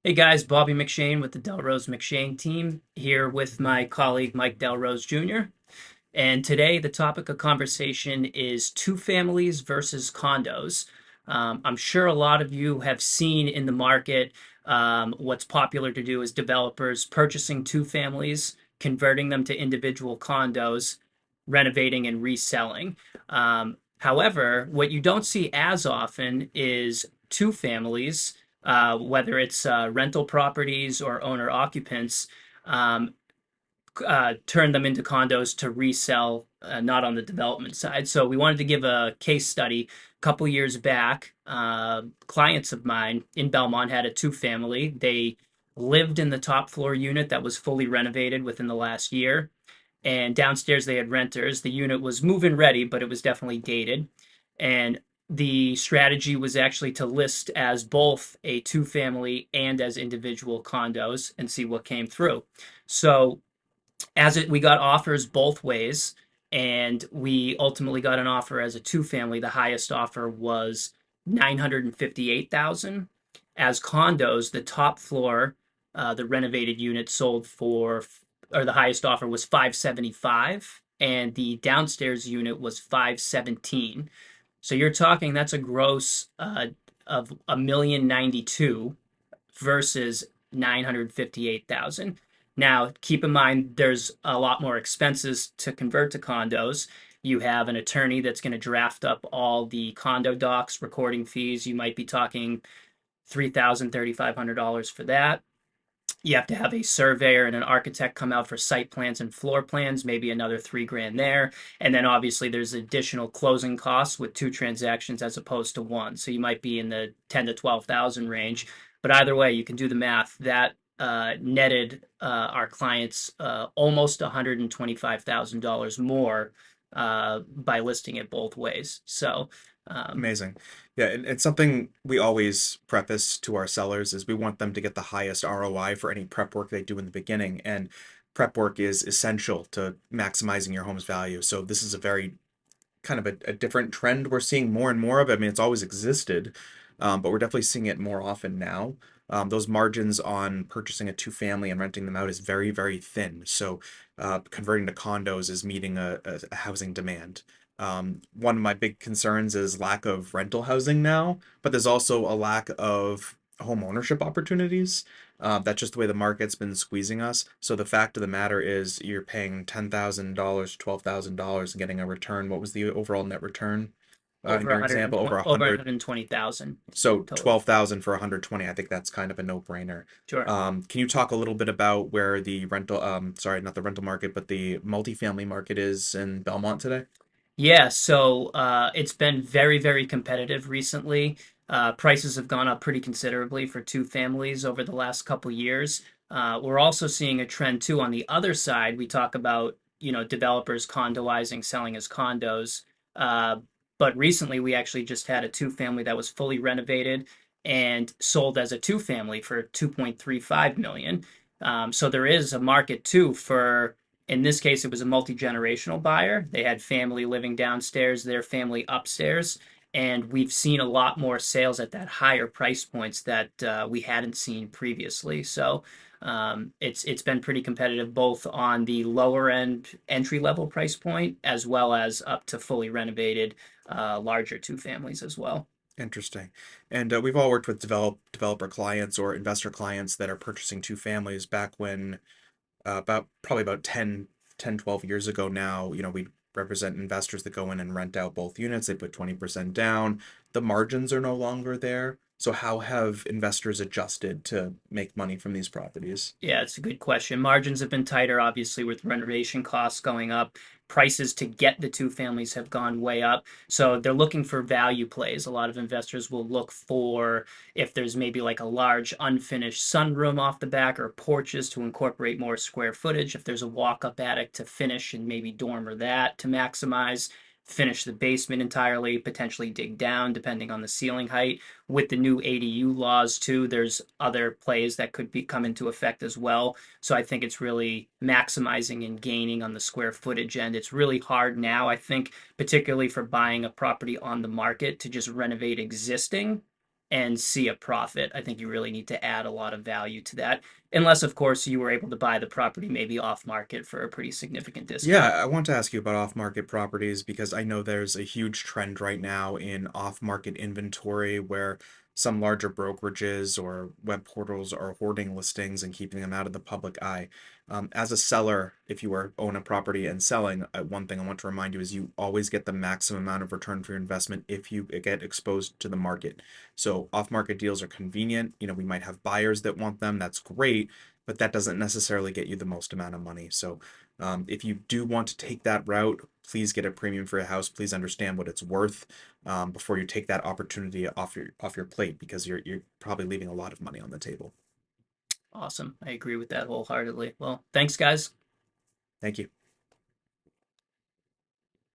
Hey guys, Bobby McShane with the DelRose McShane team here with my colleague Mike DelRose Jr. And today the topic of conversation is two families versus condos. I'm sure a lot of you have seen in the market what's popular to do is developers purchasing two families, converting them to individual condos, renovating and reselling. However, what you don't see as often is two families, whether it's rental properties or owner occupants, um, turn them into condos to resell, not on the development side. So we wanted to give a case study. A couple years back, clients of mine in Belmont had a two-family. They lived in the top floor unit that was fully renovated within the last year. And downstairs they had renters. The unit was move-in ready, but it was definitely dated. And the strategy was actually to list as both a two-family and as individual condos and see what came through. So we got offers both ways, and we ultimately got an offer as a two-family. The highest offer was 958,000. As condos, the top floor, the renovated unit sold for, or the highest offer was 575, and the downstairs unit was 517. So you're talking that's a gross of 1,092,000 versus 958,000. Now, keep in mind there's a lot more expenses to convert to condos. You have an attorney that's going to draft up all the condo docs, recording fees. You might be talking $3,000, $3,500 for that. You have to have a surveyor and an architect come out for site plans and floor plans, maybe another 3 grand there. And then obviously there's additional closing costs with two transactions as opposed to one. So you might be in the 10 to 12,000 range. But either way, you can do the math. That netted our clients almost $125,000 more by listing it both ways. So Amazing. Yeah, and something we always preface to our sellers is we want them to get the highest ROI for any prep work they do in the beginning. And prep work is essential to maximizing your home's value. So this is a very kind of a different trend we're seeing more and more of. I mean, it's always existed, but we're definitely seeing it more often now. Those margins on purchasing a two-family and renting them out is very, very thin. So converting to condos is meeting a housing demand. One of my big concerns is lack of rental housing now, but there's also a lack of home ownership opportunities. That's just the way the market's been squeezing us. So the fact of the matter is you're paying $10,000, $12,000 and getting a return. What was the overall net return in over your example? Over 120, a over hundred. 120,000 So total. 12,000 for 120. I think that's kind of a no-brainer. Sure. Can you talk a little bit about where the rental, sorry, not the rental market, but the multifamily market is in Belmont today? Yeah, so it's been very, very competitive recently. Prices have gone up pretty considerably for two families over the last couple years. We're also seeing a trend too on the other side. We talk about, developers condoizing, selling as condos. Uh, but recently we actually just had a two family that was fully renovated and sold as a two family for 2.35 million. So there is a market too for, in this case, it was a multi-generational buyer. They had family living downstairs, their family upstairs, and we've seen a lot more sales at that higher price points that we hadn't seen previously. So it's been pretty competitive both on the lower end entry level price point as well as up to fully renovated larger two families as well. Interesting. And we've all worked with developer clients or investor clients that are purchasing two families back when about probably about 12 years ago now, we represent investors that go in and rent out both units. They put 20% down. The margins are no longer there. So how have investors adjusted to make money from these properties? Yeah, it's a good question. Margins have been tighter, obviously, with renovation costs going up. Prices to get the two families have gone way up. So they're looking for value plays. A lot of investors will look for if there's maybe like a large unfinished sunroom off the back or porches to incorporate more square footage. If there's a walk-up attic to finish and maybe dormer that to maximize, finish the basement entirely, potentially dig down depending on the ceiling height. With the new ADU laws too, there's other plays that could come into effect as well. So I think it's really maximizing and gaining on the square footage end. It's really hard now, I think, particularly for buying a property on the market to just renovate existing and see a profit. I think you really need to add a lot of value to that, unless, of course, you were able to buy the property maybe off market for a pretty significant Yeah, discount. I want to ask you about off-market properties because I know there's a huge trend right now in off-market inventory where some larger brokerages or web portals are hoarding listings and keeping them out of the public eye. As a seller, if you are own a property and selling, one thing I want to remind you is you always get the maximum amount of return for your investment if you get exposed to the market. So off-market deals are convenient. We might have buyers that want them. That's great, but that doesn't necessarily get you the most amount of money. So if you do want to take that route, please get a premium for your house. Please understand what it's worth before you take that opportunity off your plate because you're probably leaving a lot of money on the table. Awesome. I agree with that wholeheartedly. Well, thanks, guys. Thank you.